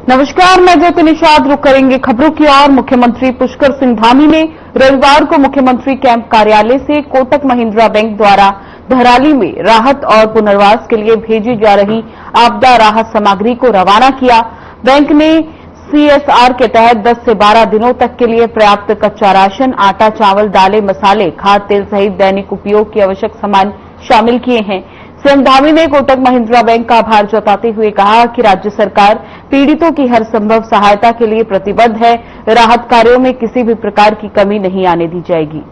नमस्कार, मैं ज्योति निषाद। रुक करेंगे खबरों की ओर। मुख्यमंत्री पुष्कर सिंह धामी ने रविवार को मुख्यमंत्री कैंप कार्यालय से कोटक महिंद्रा बैंक द्वारा धराली में राहत और पुनर्वास के लिए भेजी जा रही आपदा राहत सामग्री को रवाना किया। बैंक ने सीएसआर के तहत 10 से 12 दिनों तक के लिए पर्याप्त कच्चा राशन, आटा, चावल, दालें, मसाले, खाद तेल सहित दैनिक उपयोग के आवश्यक सामान शामिल किए हैं। सीएम धामी ने कोटक महिंद्रा बैंक का आभार जताते हुए कहा कि राज्य सरकार पीड़ितों की हर संभव सहायता के लिए प्रतिबद्ध है। राहत कार्यों में किसी भी प्रकार की कमी नहीं आने दी जाएगी।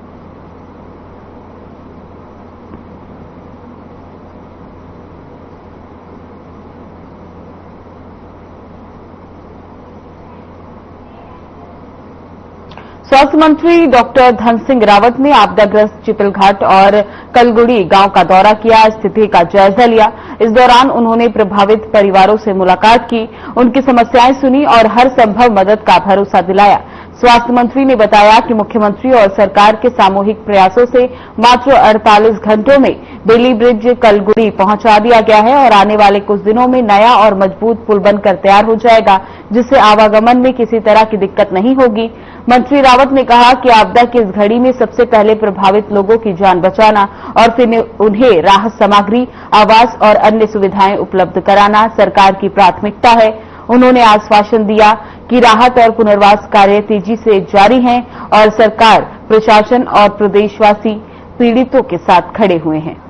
स्वास्थ्य मंत्री डॉक्टर धन सिंह रावत ने आपदाग्रस्त चितलघाट और कलगुड़ी गांव का दौरा किया, स्थिति का जायजा लिया। इस दौरान उन्होंने प्रभावित परिवारों से मुलाकात की, उनकी समस्याएं सुनी और हर संभव मदद का भरोसा दिलाया। स्वास्थ्य मंत्री ने बताया कि मुख्यमंत्री और सरकार के सामूहिक प्रयासों से मात्र 48 घंटों में बेली ब्रिज कलगुड़ी पहुंचा दिया गया है और आने वाले कुछ दिनों में नया और मजबूत पुल बनकर तैयार हो जाएगा, जिससे आवागमन में किसी तरह की दिक्कत नहीं होगी। मंत्री रावत ने कहा कि आपदा की इस घड़ी में सबसे पहले प्रभावित लोगों की जान बचाना और फिर उन्हें राहत सामग्री, आवास और अन्य सुविधाएं उपलब्ध कराना सरकार की प्राथमिकता है। उन्होंने आश्वासन दिया कि राहत और पुनर्वास कार्य तेजी से जारी हैं और सरकार, प्रशासन और प्रदेशवासी पीड़ितों के साथ खड़े हुए हैं।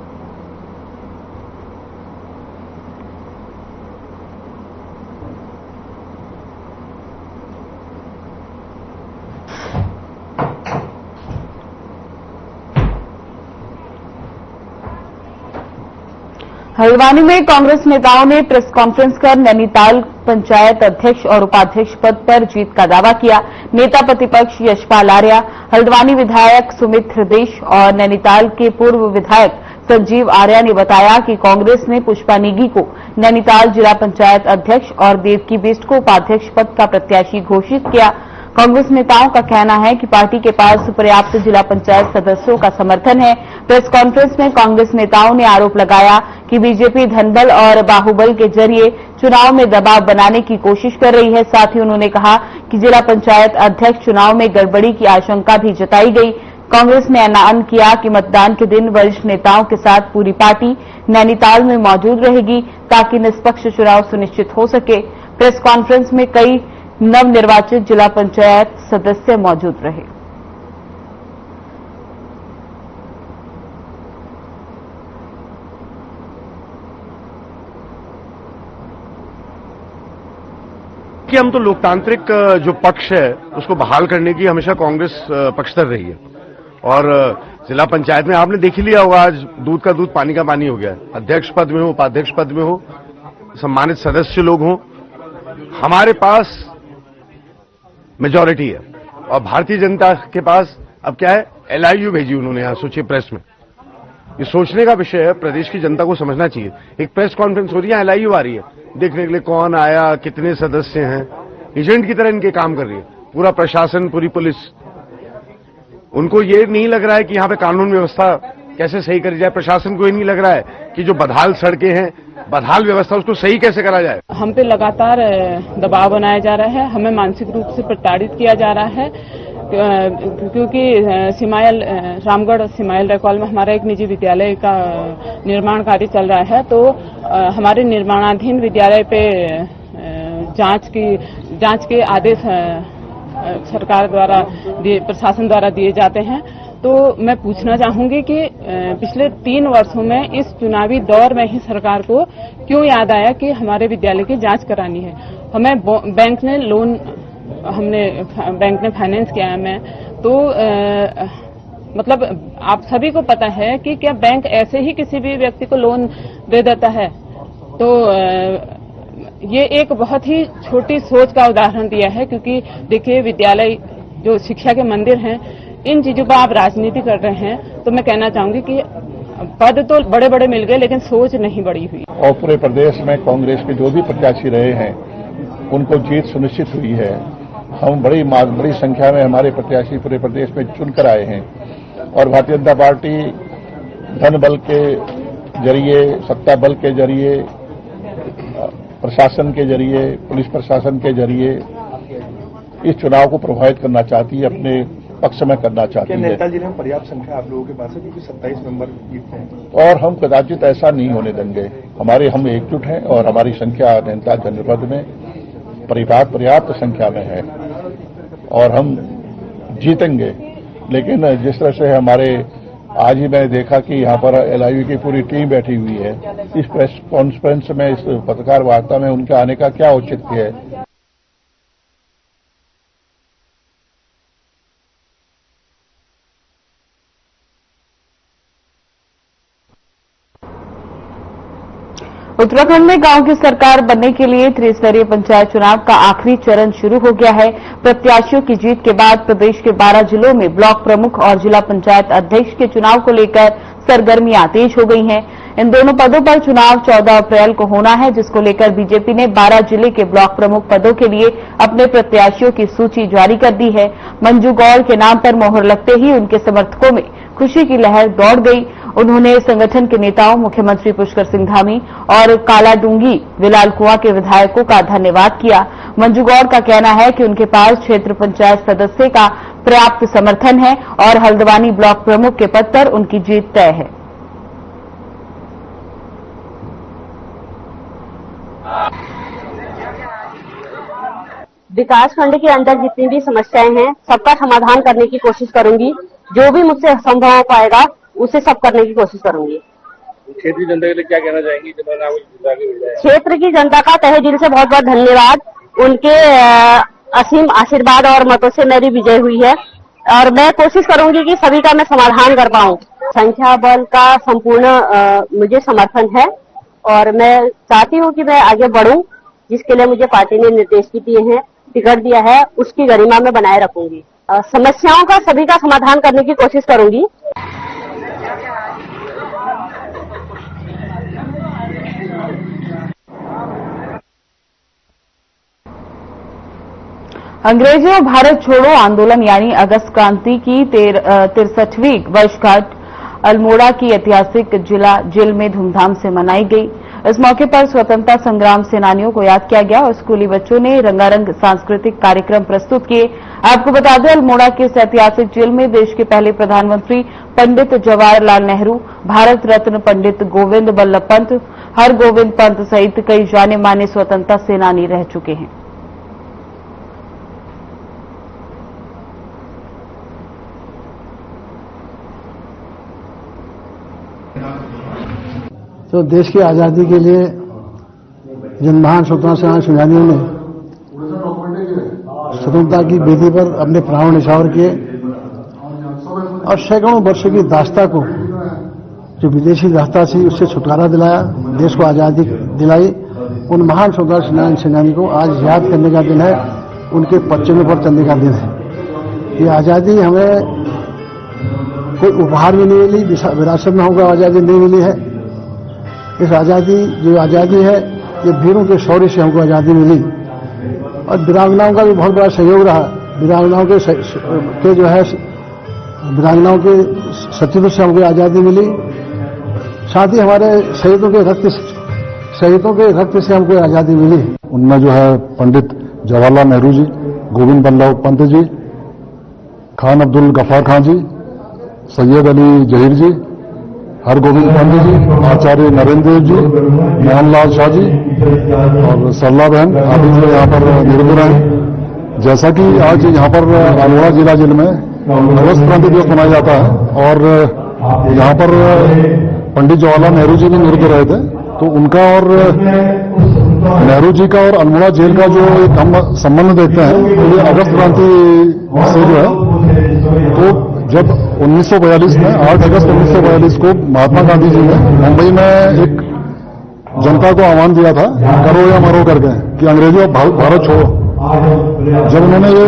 हल्द्वानी में कांग्रेस नेताओं ने प्रेस कॉन्फ्रेंस कर नैनीताल पंचायत अध्यक्ष और उपाध्यक्ष पद पर जीत का दावा किया। नेता प्रतिपक्ष यशपाल आर्या, हल्द्वानी विधायक सुमित हृदेश और नैनीताल के पूर्व विधायक संजीव आर्या ने बताया कि कांग्रेस ने पुष्पा नेगी को नैनीताल जिला पंचायत अध्यक्ष और देवकी बिष्ट को उपाध्यक्ष पद का प्रत्याशी घोषित किया। कांग्रेस नेताओं का कहना है कि पार्टी के पास पर्याप्त जिला पंचायत सदस्यों का समर्थन है। प्रेस कॉन्फ्रेंस में कांग्रेस नेताओं ने आरोप लगाया कि बीजेपी धनबल और बाहुबल के जरिए चुनाव में दबाव बनाने की कोशिश कर रही है। साथ ही उन्होंने कहा कि जिला पंचायत अध्यक्ष चुनाव में गड़बड़ी की आशंका भी जताई गई। कांग्रेस ने ऐलान किया कि मतदान के दिन वरिष्ठ नेताओं के साथ पूरी पार्टी नैनीताल में मौजूद रहेगी ताकि निष्पक्ष चुनाव सुनिश्चित हो सके। प्रेस कॉन्फ्रेंस में कई नवनिर्वाचित जिला पंचायत सदस्य मौजूद रहे। कि हम तो लोकतांत्रिक जो पक्ष है उसको बहाल करने की हमेशा कांग्रेस पक्षधर रही है और जिला पंचायत में आपने देख ही लिया होगा, आज दूध का दूध पानी का पानी हो गया। अध्यक्ष पद में हो, उपाध्यक्ष पद में हो, सम्मानित सदस्य लोग हों, हमारे पास मेजॉरिटी है और भारतीय जनता के पास अब क्या है, LIU भेजी उन्होंने यहां, सोचिए प्रेस में। ये सोचने का विषय है, प्रदेश की जनता को समझना चाहिए। एक प्रेस कॉन्फ्रेंस हो रही है, LIU आ रही है देखने के लिए कौन आया, कितने सदस्य हैं, एजेंट की तरह इनके काम कर रही है पूरा प्रशासन, पूरी पुलिस। उनको ये नहीं लग रहा है कि यहां पे कानून व्यवस्था कैसे सही करी जाए। प्रशासन को ये नहीं लग रहा है कि जो बदहाल सड़कें हैं, बदहाल व्यवस्था, उसको सही कैसे करा जाए। हम पे लगातार दबाव बनाया जा रहा है, हमें मानसिक रूप से प्रताड़ित किया जा रहा है, क्योंकि सिमायल रामगढ़ सिमायल रैकॉल में हमारा एक निजी विद्यालय का निर्माण कार्य चल रहा है। तो हमारे निर्माणाधीन विद्यालय पे जांच के आदेश सरकार द्वारा, प्रशासन द्वारा दिए जाते हैं। तो मैं पूछना चाहूंगी कि पिछले 3 वर्षों में इस चुनावी दौर में ही सरकार को क्यों याद आया कि हमारे विद्यालय की जांच करानी है। हमें बैंक ने फाइनेंस किया है हमें, तो मतलब आप सभी को पता है कि क्या बैंक ऐसे ही किसी भी व्यक्ति को लोन दे देता है। तो ये एक बहुत ही छोटी सोच का उदाहरण दिया है, क्योंकि देखिए विद्यालय जो शिक्षा के मंदिर हैं, इन चीजों पर आप राजनीति कर रहे हैं। तो मैं कहना चाहूंगी कि पद तो बड़े बड़े मिल गए लेकिन सोच नहीं बड़ी हुई। और पूरे प्रदेश में कांग्रेस के जो भी प्रत्याशी रहे हैं उनको जीत सुनिश्चित हुई है। हम बड़ी संख्या में हमारे प्रत्याशी पूरे प्रदेश में चुनकर आए हैं और भारतीय जनता पार्टी धन बल के जरिए, सत्ता बल के जरिए प्रशासन के जरिए, पुलिस प्रशासन के जरिए इस चुनाव को प्रभावित करना चाहती है, अपने पक्ष में करना चाहती है। नैनीताल जिले में पर्याप्त संख्या आप लोगों के पास है, क्योंकि 27 मेंबर जीतते हैं और हम कदाचित ऐसा नहीं होने देंगे। हम एकजुट हैं और हमारी संख्या नैनीताल जनपद में पर्याप्त संख्या में है और हम जीतेंगे। लेकिन जिस तरह से हमारे आज ही मैंने देखा कि यहाँ पर एलआईयू की पूरी टीम बैठी हुई है, इस प्रेस कॉन्फ्रेंस में, इस पत्रकार वार्ता में उनके आने का क्या औचित्य है। उत्तराखंड में गांव की सरकार बनने के लिए त्रिस्तरीय पंचायत चुनाव का आखिरी चरण शुरू हो गया है। प्रत्याशियों की जीत के बाद प्रदेश के 12 जिलों में ब्लॉक प्रमुख और जिला पंचायत अध्यक्ष के चुनाव को लेकर सरगर्मियां तेज हो गई हैं। इन दोनों पदों पर चुनाव 14 अप्रैल को होना है, जिसको लेकर बीजेपी ने 12 जिले के ब्लॉक प्रमुख पदों के लिए अपने प्रत्याशियों की सूची जारी कर दी है। मंजू गौड़ के नाम पर मोहर लगते ही उनके समर्थकों में खुशी की लहर दौड़ गई। उन्होंने संगठन के नेताओं, मुख्यमंत्री पुष्कर सिंह धामी और कालाडूंगी विलाल कुआं के विधायकों का धन्यवाद किया। मंजू गौड़ का कहना है कि उनके पास क्षेत्र पंचायत सदस्य का पर्याप्त समर्थन है और हल्द्वानी ब्लॉक प्रमुख के पद पर उनकी जीत तय है। विकासखंड के अंदर जितनी भी समस्याएं हैं, सबका समाधान करने की कोशिश करूंगी। जो भी मुझसे संभव हो पाएगा उसे सब करने की कोशिश करूंगी। क्षेत्रीय जनता के लिए क्या कहना चाहेंगी जिन्होंने आपको जिता के भेजा है? क्षेत्र की जनता का तहे दिल से बहुत बहुत धन्यवाद। उनके असीम आशीर्वाद और मतों से मेरी विजय हुई है और मैं कोशिश करूंगी कि सभी का मैं समाधान कर पाऊं। संख्या बल का संपूर्ण मुझे समर्थन है और मैं चाहती हूं कि मैं आगे बढ़ूं। जिसके लिए मुझे पार्टी ने निर्देश भी दिए हैं, टिकट दिया है, उसकी गरिमा में बनाए रखूंगी। समस्याओं का सभी का समाधान करने की कोशिश करूंगी। अंग्रेजों भारत छोड़ो आंदोलन यानी अगस्त क्रांति की 63वीं वर्षगांठ अल्मोड़ा की ऐतिहासिक जिला जेल में धूमधाम से मनाई गई। इस मौके पर स्वतंत्रता संग्राम सेनानियों को याद किया गया और स्कूली बच्चों ने रंगारंग सांस्कृतिक कार्यक्रम प्रस्तुत किए। आपको बता दें, अल्मोड़ा के इस ऐतिहासिक जेल में देश के पहले प्रधानमंत्री पंडित जवाहरलाल नेहरू, भारत रत्न पंडित गोविंद बल्लभ पंत, हरगोविंद पंत सहित कई जाने माने स्वतंत्रता सेनानी रह चुके हैं। तो देश की आज़ादी के लिए जिन महान स्वतंत्रता सेनानियों ने स्वतंत्रता की बेदी पर अपने प्राण न्यौछावर किए और सैकड़ों वर्षों की दास्ता को, जो विदेशी दास्ता थी, उससे छुटकारा दिलाया, देश को आज़ादी दिलाई, उन महान स्वतंत्रता सेनानी को आज याद करने का दिन है, उनके पश्चिमी पर चलने का दिन है। ये आज़ादी हमें कोई उपहार भी नहीं मिली, विरासत में होकर आज़ादी नहीं मिली है। इस आज़ादी, जो आज़ादी है, ये वीरों के शौर्य से हमको आज़ादी मिली और वीरांगनाओं का भी बहुत बड़ा सहयोग रहा। वीरांगनाओं के जो है, वीरांगनाओं के सचिव से हमको आज़ादी मिली। साथ ही हमारे शहीदों के रक्त से हमको आज़ादी मिली। उनमें जो है पंडित जवाहरलाल नेहरू जी, गोविंद बल्लभ पंत जी, खान अब्दुल गफार खान जी, सैयद अली जहीर जी, हरगोविंद पंत जी, आचार्य नरेंद्र देव जी, मोहनलाल शाह जी और सरला बहन आदि जो यहाँ पर निर्भर हैं। जैसा कि आज यहाँ पर अल्मोड़ा जिला जेल में अगस्त क्रांति दिवस मनाया जाता है और यहाँ पर पंडित जवाहरलाल नेहरू जी भी निर्भर रहे थे, तो उनका और नेहरू जी का और अल्मोड़ा जेल का जो एक हम संबंध देखते हैं, तो ये अगस्त क्रांति से जो है, तो जब 1942 में 8 अगस्त 1942 को महात्मा गांधी जी ने मुंबई में एक जनता को आह्वान दिया था, करो या मरो करके, कि अंग्रेजों भारत छोड़ो। जब उन्होंने ये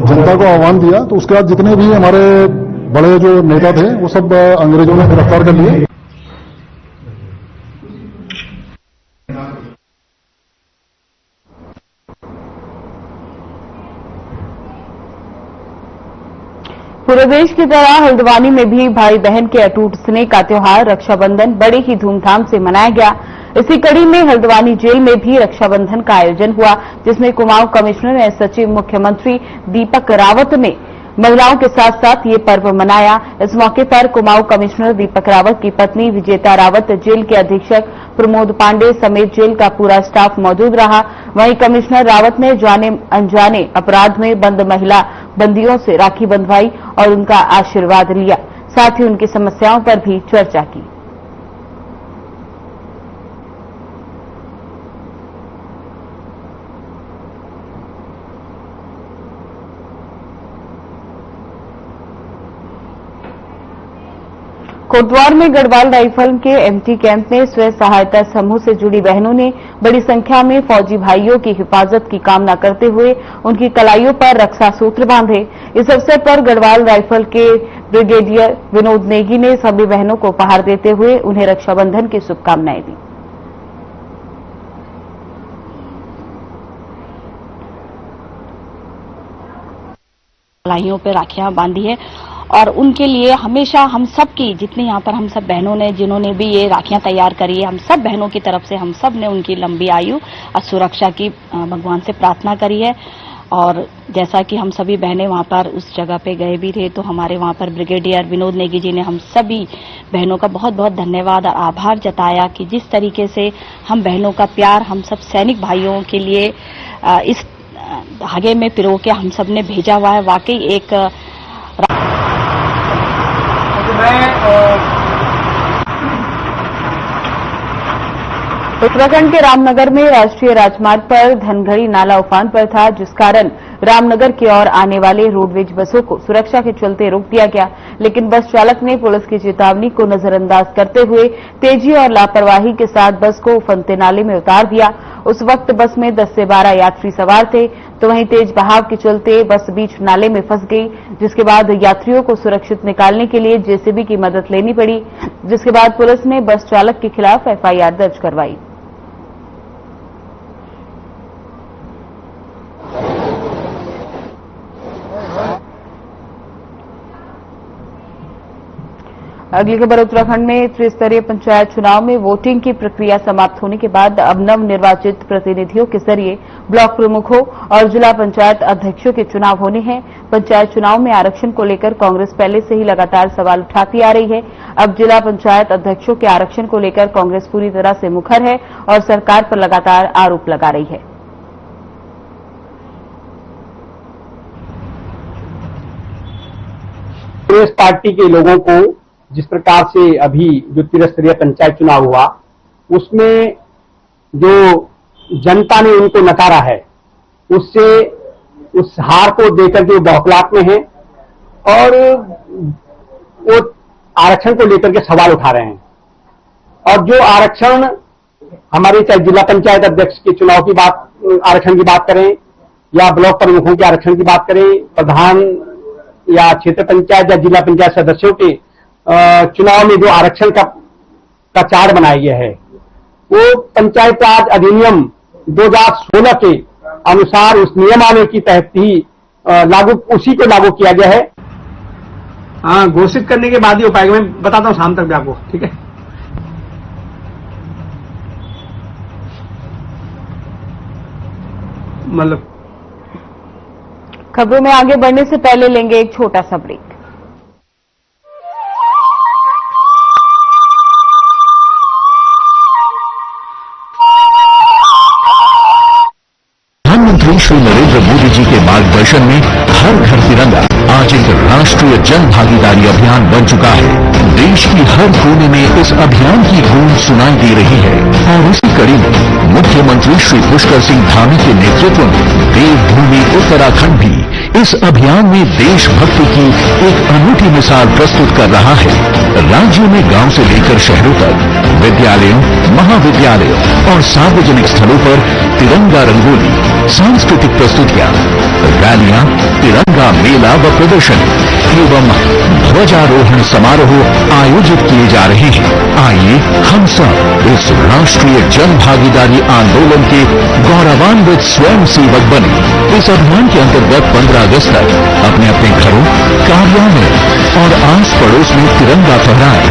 जनता को आह्वान दिया तो उसके बाद जितने भी हमारे बड़े जो नेता थे वो सब अंग्रेजों ने गिरफ्तार कर लिए। पूरे देश की तरह हल्द्वानी में भी भाई बहन के अटूट स्नेह का त्योहार रक्षाबंधन बड़े ही धूमधाम से मनाया गया। इसी कड़ी में हल्द्वानी जेल में भी रक्षाबंधन का आयोजन हुआ, जिसमें कुमाऊं कमिश्नर एवं सचिव मुख्यमंत्री दीपक रावत ने महिलाओं के साथ साथ ये पर्व मनाया। इस मौके पर कुमाऊं कमिश्नर दीपक रावत की पत्नी विजेता रावत, जेल के अधीक्षक प्रमोद पांडे समेत जेल का पूरा स्टाफ मौजूद रहा। वहीं कमिश्नर रावत ने जाने अनजाने अपराध में बंद महिला बंदियों से राखी बंधवाई और उनका आशीर्वाद लिया, साथ ही उनकी समस्याओं पर भी चर्चा की। कोटद्वार में गढ़वाल राइफल के एमटी कैंप में स्वयं सहायता समूह से जुड़ी बहनों ने बड़ी संख्या में फौजी भाइयों की हिफाजत की कामना करते हुए उनकी कलाइयों पर रक्षा सूत्र बांधे। इस अवसर पर गढ़वाल राइफल के ब्रिगेडियर विनोद नेगी ने सभी बहनों को उपहार देते हुए उन्हें रक्षाबंधन की शुभकामनाएं दी। कलाइयों पे राखियां बांधी है और उनके लिए हमेशा हम सब की जितनी यहाँ पर हम सब बहनों ने जिन्होंने भी ये राखियां तैयार करी है, हम सब बहनों की तरफ से हम सब ने उनकी लंबी आयु और सुरक्षा की भगवान से प्रार्थना करी है। और जैसा कि हम सभी बहनें वहाँ पर उस जगह पे गए भी थे, तो हमारे वहाँ पर ब्रिगेडियर विनोद नेगी जी ने हम सभी बहनों का बहुत बहुत धन्यवाद और आभार जताया कि जिस तरीके से हम बहनों का प्यार हम सब सैनिक भाइयों के लिए इस धागे में पिरो के हम सब ने भेजा हुआ है। वाकई एक उत्तराखंड के रामनगर में राष्ट्रीय राजमार्ग पर धनगढ़ी नाला उफान पर था, जिस कारण रामनगर की ओर आने वाले रोडवेज बसों को सुरक्षा के चलते रोक दिया गया। लेकिन बस चालक ने पुलिस की चेतावनी को नजरअंदाज करते हुए तेजी और लापरवाही के साथ बस को उफनते नाले में उतार दिया। उस वक्त बस में 10 से 12 यात्री सवार थे, तो वहीं तेज बहाव के चलते बस बीच नाले में फंस गई, जिसके बाद यात्रियों को सुरक्षित निकालने के लिए जेसीबी की मदद लेनी पड़ी, जिसके बाद पुलिस ने बस चालक के खिलाफ एफआईआर दर्ज करवाई। अगली खबर उत्तराखंड में त्रिस्तरीय पंचायत चुनाव में वोटिंग की प्रक्रिया समाप्त होने के बाद अब नव निर्वाचित प्रतिनिधियों के जरिए ब्लॉक प्रमुखों और जिला पंचायत अध्यक्षों के चुनाव होने हैं। पंचायत चुनाव में आरक्षण को लेकर कांग्रेस पहले से ही लगातार सवाल उठाती आ रही है। अब जिला पंचायत अध्यक्षों के आरक्षण को लेकर कांग्रेस पूरी तरह से मुखर है और सरकार पर लगातार आरोप लगा रही है। कांग्रेस पार्टी के लोगों को जिस प्रकार से अभी जो त्रिस्तरीय पंचायत चुनाव हुआ उसमें जो जनता ने उनको नकारा है, उससे उस हार को देकर के बौखलाहट में है और वो आरक्षण को लेकर के सवाल उठा रहे हैं। और जो आरक्षण हमारे चाहे जिला पंचायत अध्यक्ष के चुनाव की बात आरक्षण की बात करें या ब्लॉक प्रमुखों के आरक्षण की बात करें, प्रधान या क्षेत्र पंचायत या जिला पंचायत सदस्यों के चुनाव में जो आरक्षण का चार्ट बनाया गया है वो पंचायत राज अधिनियम 2016 के अनुसार उस नियमावली के तहत ही उसी को लागू किया गया है। हाँ, घोषित करने के बाद ही हो पाएगा। मैं बताता हूँ शाम तक भी आपको, ठीक है। मतलब खबरों में आगे बढ़ने से पहले लेंगे एक छोटा सा ब्रेक। प्रधानमंत्री श्री नरेंद्र मोदी जी के मार्गदर्शन में हर घर तिरंगा आज एक राष्ट्रीय जन भागीदारी अभियान बन चुका है। देश की हर कोने में इस अभियान की गूंज सुनाई दे रही है और इसी कड़ी में मुख्यमंत्री श्री पुष्कर सिंह धामी के नेतृत्व में देवभूमि उत्तराखंड भी इस अभियान में देशभक्ति की एक अनूठी मिसाल प्रस्तुत कर रहा है। राज्य में गांव से लेकर शहरों तक विद्यालयों, महाविद्यालयों और सार्वजनिक स्थलों पर तिरंगा रंगोली, सांस्कृतिक प्रस्तुतियां, रैलियां, तिरंगा मेला व प्रदर्शनी एवं ध्वजारोहण समारोह आयोजित किए जा रहे हैं। आइए हम सब इस राष्ट्रीय जन भागीदारी आंदोलन के गौरवान्वित स्वयं सेवक बने। इस अभियान के अंतर्गत 15 अगस्त तक अपने अपने घरों, कार्यालय और आस पड़ोस में तिरंगा फहराएं।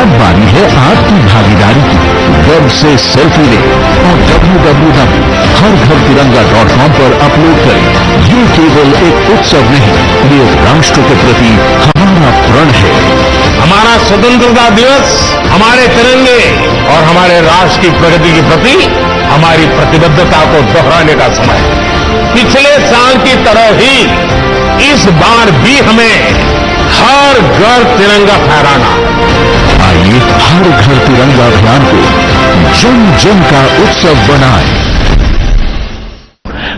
अब बारी है आपकी भागीदारी की। गर्व से सेल्फी लें और www.harghartiranga.com पर अपलोड करें। ये केवल एक उत्सव नहीं, ये राष्ट्र के प्रति हमारा प्रण है। हमारा स्वतंत्रता दिवस हमारे तिरंगे और हमारे राष्ट्र की प्रगति के प्रति हमारी प्रतिबद्धता को दोहराने का समय है। पिछले साल की तरह ही इस बार भी हमें हर घर तिरंगा फहराना। आइए हर घर तिरंगा अभियान को जन जन का उत्सव बनाएं।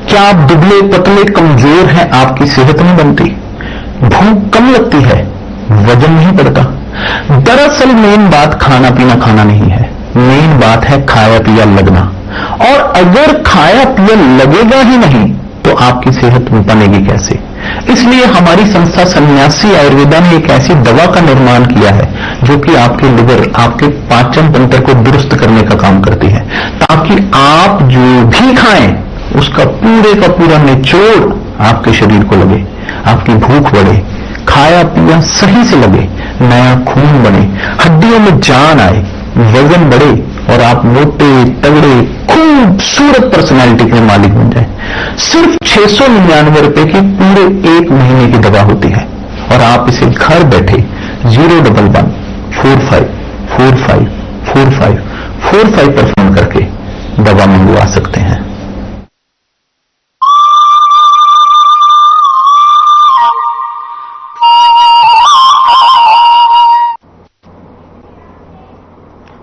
क्या आप दुबले पतले कमजोर हैं? आपकी सेहत नहीं बनती, भूख कम लगती है, वजन नहीं बढ़ता? दरअसल मेन बात खाना पीना खाना नहीं है, मेन बात है खाया पिया लगना। और अगर खाया पिया लगेगा ही नहीं तो आपकी सेहत बनेगी कैसे? इसलिए हमारी संस्था सन्यासी आयुर्वेदा ने एक ऐसी दवा का निर्माण किया है जो कि आपके लिवर, आपके पाचन तंत्र को दुरुस्त करने का काम करती है, ताकि आप जो भी खाएं उसका पूरे का पूरा निचोड़ आपके शरीर को लगे, आपकी भूख बढ़े, खाया पिया सही से लगे, नया खून बने, हड्डियों में जान आए, वजन बढ़े और आप मोटे तगड़े खूबसूरत पर्सनैलिटी के मालिक बन जाए। सिर्फ 699 रुपए की पूरे 1 महीने की दवा होती है और आप इसे घर बैठे 011-45454545 पर फोन करके दवा मंगवा सकते हैं।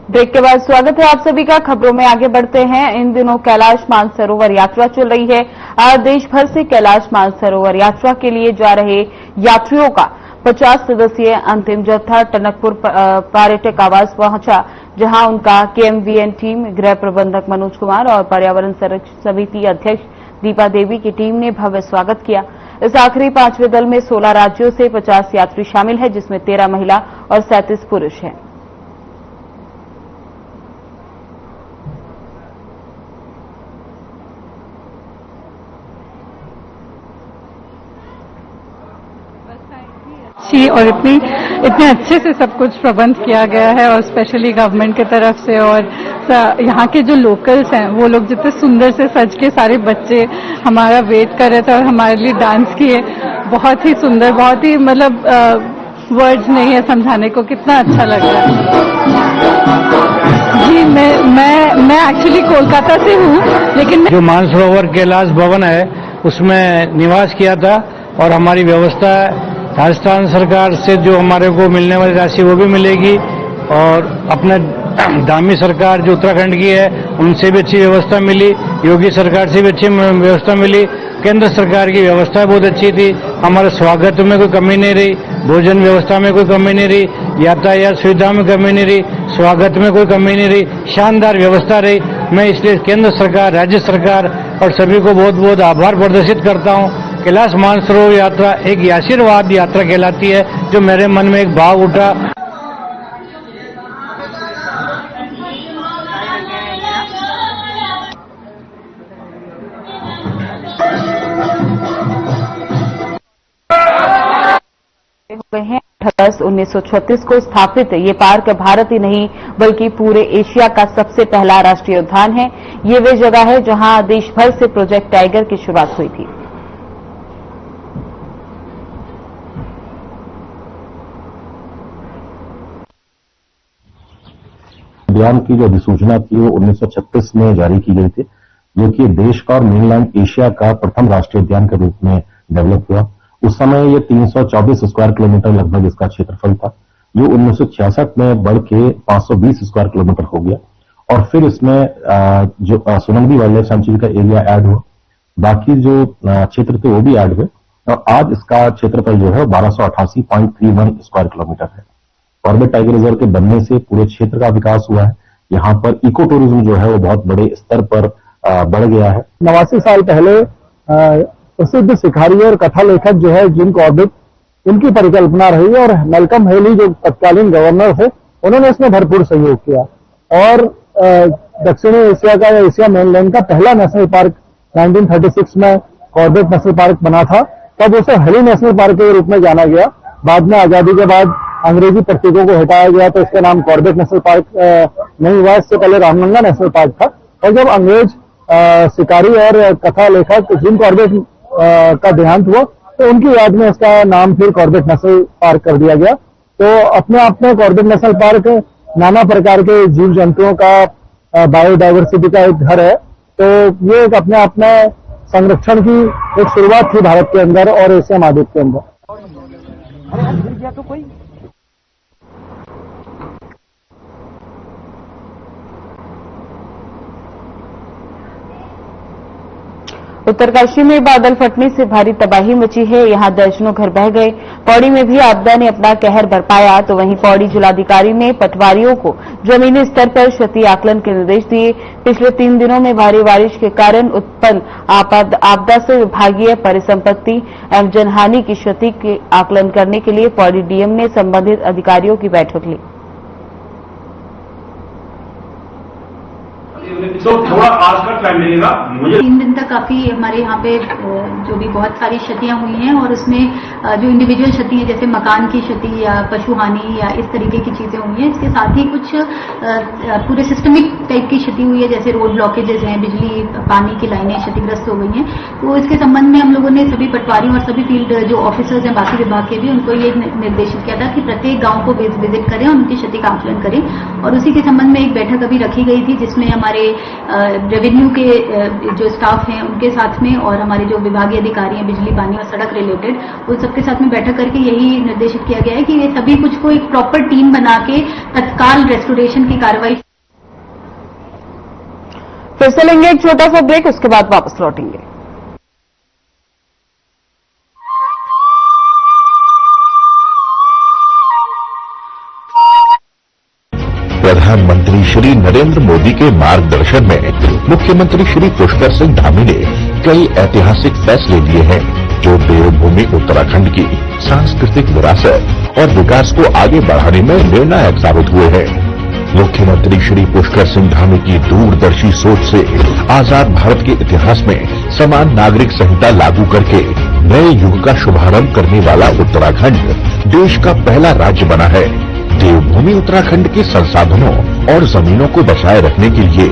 ब्रेक के बाद स्वागत है आप सभी का। खबरों में आगे बढ़ते हैं। इन दिनों कैलाश मानसरोवर यात्रा चल रही है। आज देश भर से कैलाश मानसरोवर यात्रा के लिए जा रहे यात्रियों का 50 सदस्यीय अंतिम जत्था टनकपुर पर्यटक आवास पहुंचा, जहां उनका केएमवीएन टीम, गृह प्रबंधक मनोज कुमार और पर्यावरण संरक्षण समिति अध्यक्ष दीपा देवी की टीम ने भव्य स्वागत किया। इस आखिरी 5वें दल में 16 राज्यों से 50 यात्री शामिल हैं, जिसमें 13 महिला और 37 पुरुष हैं। और इतने अच्छे से सब कुछ प्रबंध किया गया है और स्पेशली गवर्नमेंट की तरफ से, और यहाँ के जो लोकल्स हैं वो लोग जितने सुंदर से सज के सारे बच्चे हमारा वेट कर रहे थे और हमारे लिए डांस किए। बहुत ही सुंदर, बहुत ही मतलब वर्ड्स नहीं है समझाने को कितना अच्छा लग रहा है। जी मैं एक्चुअली कोलकाता से हूँ, लेकिन जो मानसरोवर कैलाश भवन है उसमें निवास किया था और हमारी व्यवस्था राजस्थान सरकार से जो हमारे को मिलने वाली राशि वो भी मिलेगी और अपने धामी सरकार जो उत्तराखंड की है उनसे भी अच्छी व्यवस्था मिली, योगी सरकार से भी अच्छी व्यवस्था मिली, केंद्र सरकार की व्यवस्था बहुत अच्छी थी। हमारे स्वागत में कोई कमी नहीं रही, भोजन व्यवस्था में कोई कमी नहीं रही, यातायात सुविधा में कमी नहीं रही, स्वागत में कोई कमी नहीं रही, शानदार व्यवस्था रही। मैं इसलिए केंद्र सरकार, राज्य सरकार और सभी को बहुत बहुत आभार प्रदर्शित करता हूँ। कैलाश मानसरोवर यात्रा एक आशीर्वाद यात्रा कहलाती है, जो मेरे मन में एक भाव उठा। हुए हैं 1936 को स्थापित ये पार्क भारत ही नहीं बल्कि पूरे एशिया का सबसे पहला राष्ट्रीय उद्यान है। ये वे जगह है जहां देश भर से प्रोजेक्ट टाइगर की शुरुआत हुई थी। उद्यान की जो अधिसूचना थी वो 1936 में जारी की गई थी, जो कि देश का और मेनलैंड एशिया का प्रथम राष्ट्रीय उद्यान के रूप में डेवलप हुआ। उस समय ये 324 स्क्वायर किलोमीटर लगभग इसका क्षेत्रफल था, जो 1966 में बढ़ के 520 स्क्वायर किलोमीटर हो गया और फिर इसमें जो सुरंगी वाइल्ड लाइफ सेंचुरी का एरिया ऐड हुआ, बाकी जो क्षेत्र थे वो भी ऐड हुए और आज इसका क्षेत्रफल जो है 1288.31 स्क्वायर किलोमीटर है। कॉर्बेट टाइगर रिजर्व के बनने से पूरे क्षेत्र का विकास हुआ है। यहाँ पर इको टूरिज्म जो है वो बहुत बड़े स्तर पर बढ़ गया है। 89 साल पहले प्रसिद्ध शिकारी और कथा लेखक जो है जिम कॉर्बेट, उनकी परिकल्पना रही और मैल्कम हेली जो तत्कालीन गवर्नर थे उन्होंने इसमें भरपूर सहयोग किया। और दक्षिणी एशिया का या एशिया मेनलैंड का पहला नेशनल पार्क 1936 में कॉर्बेट नेशनल पार्क बना था, तब उसे हेली नेशनल पार्क के रूप में जाना गया। बाद में आजादी के बाद अंग्रेजी प्रतीकों को हटाया गया तो इसका नाम कॉर्बेट नेशनल पार्क नहीं हुआ, इससे पहले रामगंगा नेशनल पार्क था। और जब अंग्रेज शिकारी और कथा लेखक जिम कॉर्बेट का देहांत हुआ तो उनकी याद में इसका नाम फिर कॉर्बेट नेशनल पार्क कर दिया गया। तो अपने आप में कॉर्बेट नेशनल पार्क नाना प्रकार के जीव जंतुओं का बायोडाइवर्सिटी का एक घर है। तो ये एक अपने आप में संरक्षण की एक शुरुआत थी भारत के अंदर और एशिया महाद्वीप के अंदर। उत्तरकाशी में बादल फटने से भारी तबाही मची है। यहां दर्जनों घर बह गए। पौड़ी में भी आपदा ने अपना कहर बरपाया। तो वहीं पौड़ी जिलाधिकारी ने पटवारियों को जमीनी स्तर पर क्षति आकलन के निर्देश दिए। पिछले 3 दिनों में भारी बारिश के कारण उत्पन्न आपदा से विभागीय परिसंपत्ति एवं जनहानि की क्षति के आकलन करने के लिए पौड़ी डीएम ने संबंधित अधिकारियों की बैठक ली। तो थोड़ा आज का टाइम मिलेगा मुझे। 3 दिन तक काफी हमारे यहाँ पे जो भी बहुत सारी क्षतियां हुई हैं और उसमें जो इंडिविजुअल क्षति है जैसे मकान की क्षति या पशु हानि या इस तरीके की चीजें हुई हैं। इसके साथ ही कुछ पूरे सिस्टमिक टाइप की क्षति हुई है, जैसे रोड ब्लॉकेजेस हैं, बिजली पानी की लाइनें क्षतिग्रस्त हो गई हैं। तो इसके संबंध में हम लोगों ने सभी पटवारियों और सभी फील्ड जो ऑफिसर्स हैं बाकी विभाग के भी उनको ये निर्देशित किया था कि प्रत्येक गाँव को विजिट करें और उनकी क्षति का आकलन करें। और उसी के संबंध में एक बैठक अभी रखी गई थी जिसमें हमारे रेवेन्यू के जो स्टाफ हैं उनके साथ में और हमारे जो विभागीय अधिकारी हैं बिजली पानी और सड़क रिलेटेड उन सबके साथ में बैठक करके यही निर्देशित किया गया है कि ये सभी कुछ को एक प्रॉपर टीम बना के तत्काल रेस्टोरेशन की कार्रवाई। फिर से लेंगे एक छोटा सा ब्रेक, उसके बाद वापस लौटेंगे। प्रधानमंत्री श्री नरेंद्र मोदी के मार्गदर्शन में मुख्यमंत्री श्री पुष्कर सिंह धामी ने कई ऐतिहासिक फैसले लिए हैं जो देवभूमि उत्तराखंड की सांस्कृतिक विरासत और विकास को आगे बढ़ाने में निर्णायक साबित हुए हैं। मुख्यमंत्री श्री पुष्कर सिंह धामी की दूरदर्शी सोच से आजाद भारत के इतिहास में समान नागरिक संहिता लागू करके नए युग का शुभारंभ करने वाला उत्तराखंड देश का पहला राज्य बना है। देवभूमि उत्तराखंड के संसाधनों और जमीनों को बचाए रखने के लिए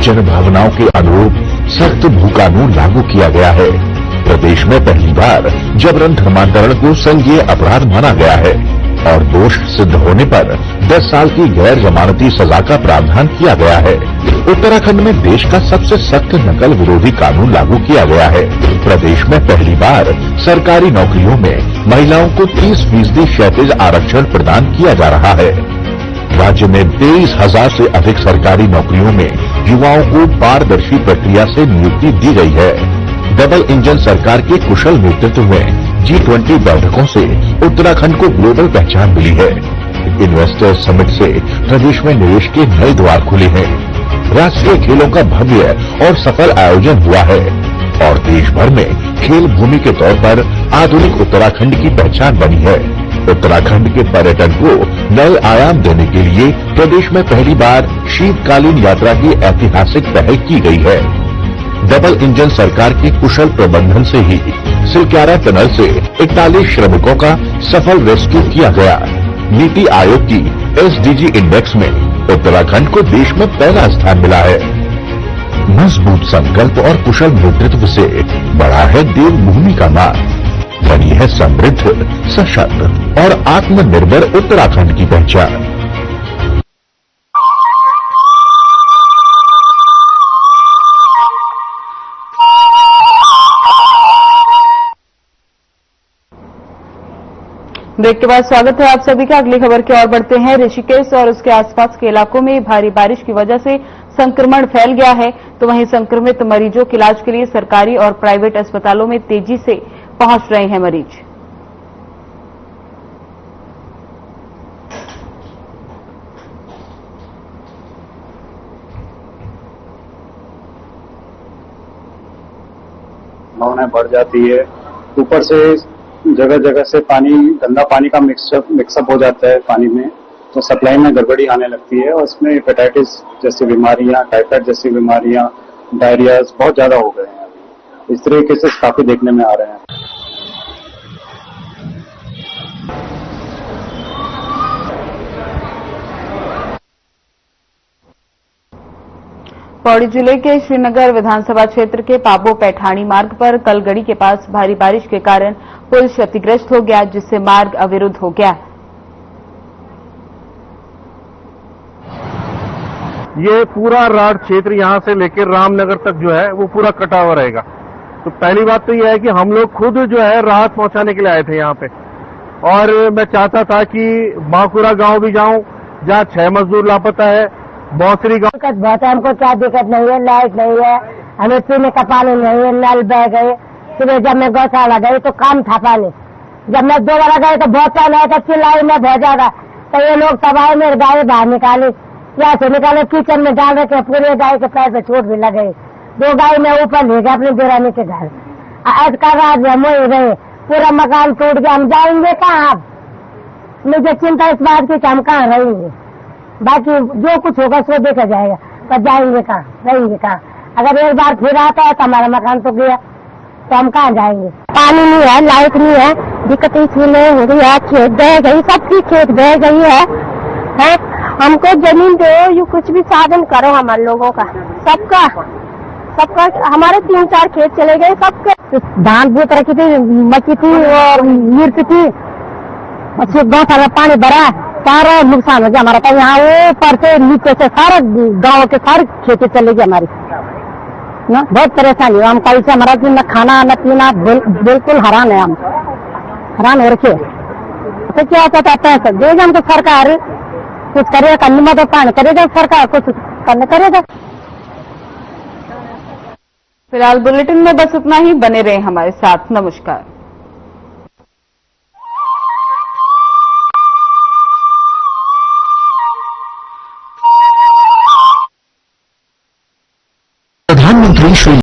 जनभावनाओं के अनुरूप सख्त भू कानून लागू किया गया है। प्रदेश में पहली बार जबरन धर्मांतरण को संज्ञेय अपराध माना गया है और दोष सिद्ध होने पर 10 साल की गैर जमानती सजा का प्रावधान किया गया है। उत्तराखंड में देश का सबसे सख्त नकल विरोधी कानून लागू किया गया है। प्रदेश में पहली बार सरकारी नौकरियों में महिलाओं को 30% क्षैतिज आरक्षण प्रदान किया जा रहा है। राज्य में 23,000 से अधिक सरकारी नौकरियों में युवाओं को पारदर्शी प्रक्रिया से नियुक्ति दी गई है। डबल इंजन सरकार के कुशल नेतृत्व में G20 बैठकों से उत्तराखंड को ग्लोबल पहचान मिली है। इन्वेस्टर समिट से प्रदेश में निवेश के नए द्वार खुले हैं। राष्ट्रीय खेलों का भव्य और सफल आयोजन हुआ है और देश भर में खेल भूमि के तौर पर आधुनिक उत्तराखंड की पहचान बनी है। उत्तराखंड के पर्यटन को नए आयाम देने के लिए प्रदेश में पहली बार शीतकालीन यात्रा की ऐतिहासिक पहल की गई है। डबल इंजन सरकार के कुशल प्रबंधन से ही सिलक्यारा टनल से 41 श्रमिकों का सफल रेस्क्यू किया गया। नीति आयोग की SDG इंडेक्स में उत्तराखंड को देश में पहला स्थान मिला है। मजबूत संकल्प और कुशल नेतृत्व से बढ़ा है देवभूमि का मान, बनी है समृद्ध, सशक्त और आत्मनिर्भर उत्तराखंड की पहचान। ब्रेक के बाद स्वागत है आप सभी का। अगली खबर की ओर बढ़ते हैं। ऋषिकेश और उसके आसपास के इलाकों में भारी बारिश की वजह से संक्रमण फैल गया है। तो वहीं संक्रमित मरीजों के इलाज के लिए सरकारी और प्राइवेट अस्पतालों में तेजी से पहुंच रहे हैं मरीज। संभावनाएं बढ़ जाती है। ऊपर से जगह जगह से पानी, गंदा पानी का मिक्सअप हो जाता है पानी में, तो सप्लाई में गड़बड़ी आने लगती है और इसमें हेपेटाइटिस जैसी बीमारियां, टाइफाइड जैसी बीमारियां, डायरिया बहुत ज्यादा हो गए हैं। इस तरह के केसेस काफी देखने में आ रहे हैं। पौड़ी जिले के श्रीनगर विधानसभा क्षेत्र के पाबो पैठाणी मार्ग पर कलगड़ी के पास भारी बारिश के कारण पुल क्षतिग्रस्त हो गया, जिससे मार्ग अवरुद्ध हो गया। ये पूरा राढ़ क्षेत्र यहां से लेकर रामनगर तक जो है वो पूरा कटा हुआ रहेगा। तो पहली बात तो यह है कि हम लोग खुद जो है राहत पहुंचाने के लिए आए थे यहाँ पे, और मैं चाहता था कि माकुरा गांव भी जाऊं जहां 6 मजदूर लापता है, बौसरी गांव। बहुत है, हमको क्या दिक्कत नहीं है, लाइट नहीं है, हमें पीने का पानी नहीं है, नल बह गए। सुबह जब मैं गौशाला गई तो काम था पानी, जब मैं दोबारा गई तो बहुत टाइम आया था, चिल्लाई में बहुत ज्यादा, तो ये लोग सब आए, मेरे गाय बाहर निकाली, यहाँ से निकाले, किचन में डाल रखे, पूरे गाय के पैर पे चोट भी लगे। 2 गाय में ऊपर ले गए अपने देरानी के घर। आज का रात हम वही रहे, पूरा मकान टूट गया, हम जाएंगे कहाँ? मुझे चिंता इस बात की कि हम कहाँ रहेंगे। बाकी जो कुछ होगा सो देखा जाएगा, पर जाएंगे कहाँ, रहेंगे कहाँ? अगर एक बार फिर आता है तो हमारा मकान तो गया, तो हम कहाँ जाएंगे? पानी नहीं है, लाइट नहीं है, दिक्कत इसलिए हो रही है, खेत बह गई, सबकी खेत बह गई है। हमको जमीन दो, यू कुछ भी साधन करो हमारे लोगों का, सबका हमारे 3-4 खेत चले गए, सबके धान बूत रखी थी, मक्की थी और मिर्च थी, गाँव सारा पानी भरा, सारा नुकसान हो गया हमारा। तो यहाँ ऊपर से नीचे से सारा गांव के सारी खेती चली गई हमारी ना, बहुत परेशानी है। हम कल से हमारा न खाना न पीना बिल्कुल हैरान है, हम हैरान हो रखे। तो क्या होता पैसा देगा हमको सरकार, कुछ करेगा, मदद पानी करेगा सरकार, कुछ करने करेगा। फिलहाल बुलेटिन में बस इतना ही, बने रहे हमारे साथ। नमस्कार।